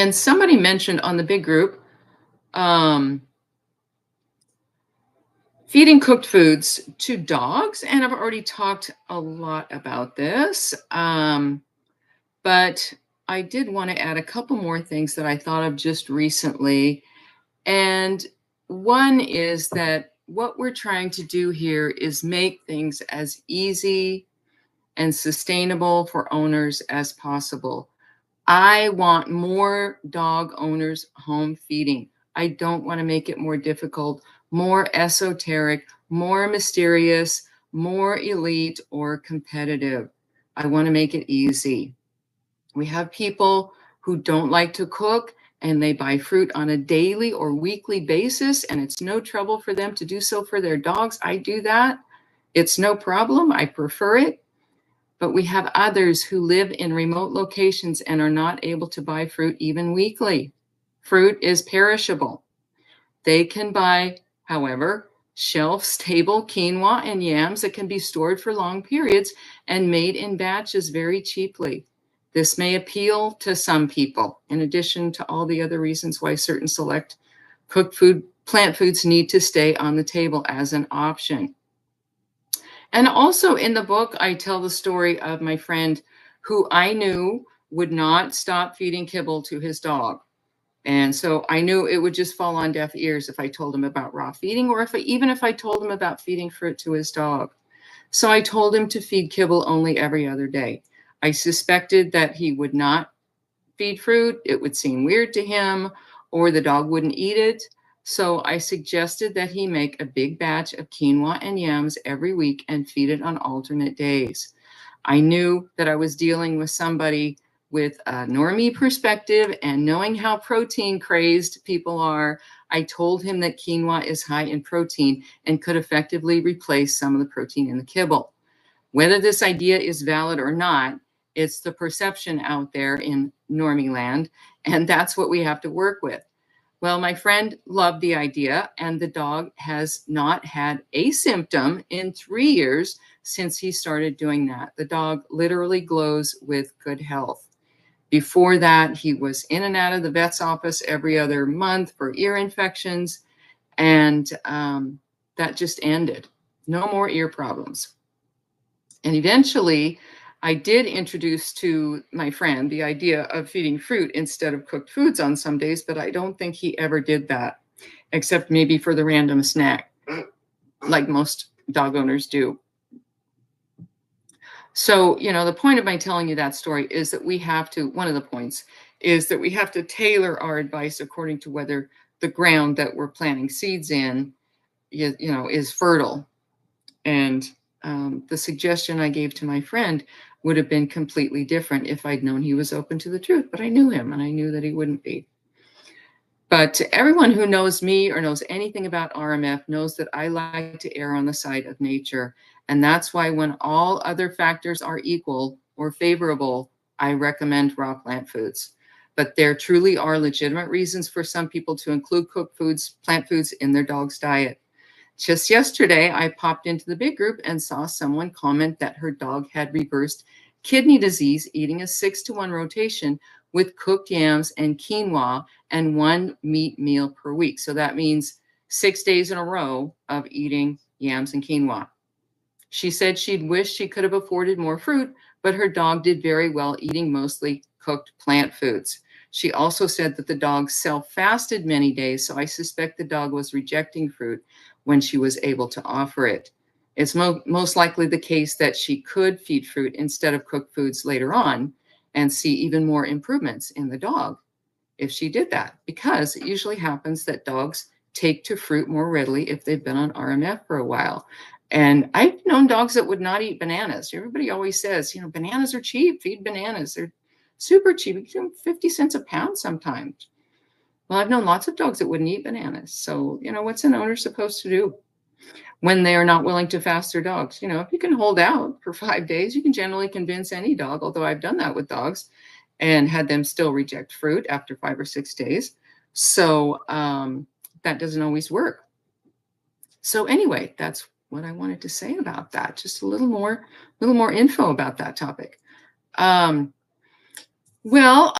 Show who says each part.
Speaker 1: And somebody mentioned on the big group, um, feeding cooked foods to dogs. And I've already talked a lot about this. But I did want to add a couple more things that I thought of just recently. And one is that what we're trying to do here is make things as easy and sustainable for owners as possible. I want more dog owners home feeding. I don't want to make it more difficult, more esoteric, more mysterious, more elite or competitive. I want to make it easy. We have people who don't like to cook and they buy fruit on a daily or weekly basis, and it's no trouble for them to do so for their dogs. I do that. It's no problem. I prefer it. But we have others who live in remote locations and are not able to buy fruit even weekly. Fruit is perishable. They can buy, however, shelf-stable quinoa and yams that can be stored for long periods and made in batches very cheaply. This may appeal to some people, in addition to all the other reasons why certain select cooked food, plant foods need to stay on the table as an option. And also in the book, I tell the story of my friend who I knew would not stop feeding kibble to his dog. And so I knew it would just fall on deaf ears if I told him about raw feeding, or even if I told him about feeding fruit to his dog. So I told him to feed kibble only every other day. I suspected that he would not feed fruit. It would seem weird to him, or the dog wouldn't eat it. So I suggested that he make a big batch of quinoa and yams every week and feed it on alternate days. I knew that I was dealing with somebody with a normie perspective, and knowing how protein crazed people are, I told him that quinoa is high in protein and could effectively replace some of the protein in the kibble. Whether this idea is valid or not, it's the perception out there in normie land, and that's what we have to work with. Well, my friend loved the idea, and the dog has not had a symptom in 3 years since he started doing that. The dog literally glows with good health. Before that, he was in and out of the vet's office every other month for ear infections, and that just ended. No more ear problems. And eventually, I did introduce to my friend the idea of feeding fruit instead of cooked foods on some days, but I don't think he ever did that, except maybe for the random snack, like most dog owners do. So, the point of my telling you that story is that one of the points is that we have to tailor our advice according to whether the ground that we're planting seeds in, is fertile. And the suggestion I gave to my friend would have been completely different if I'd known he was open to the truth, but I knew him and I knew that he wouldn't be. But everyone who knows me or knows anything about RMF knows that I like to err on the side of nature. And that's why when all other factors are equal or favorable, I recommend raw plant foods. But there truly are legitimate reasons for some people to include cooked foods, plant foods in their dog's diet. Just yesterday, I popped into the big group and saw someone comment that her dog had reversed kidney disease eating a 6-to-1 rotation with cooked yams and quinoa and 1 meat meal per week. So that means 6 days in a row of eating yams and quinoa. She said she'd wish she could have afforded more fruit, but her dog did very well eating mostly cooked plant foods. She also said that the dog self-fasted many days, so I suspect the dog was rejecting fruit when she was able to offer it. It's most likely the case that she could feed fruit instead of cooked foods later on and see even more improvements in the dog if she did that, because it usually happens that dogs take to fruit more readily if they've been on RMF for a while. And I've known dogs that would not eat bananas. Everybody always says, bananas are cheap, feed bananas. They're super cheap, 50 cents a pound sometimes. Well, I've known lots of dogs that wouldn't eat bananas. So, what's an owner supposed to do when they are not willing to fast their dogs? If you can hold out for 5 days, you can generally convince any dog, although I've done that with dogs and had them still reject fruit after 5 or 6 days. So that doesn't always work. So anyway, that's what I wanted to say about that. Just a little more info about that topic. Well,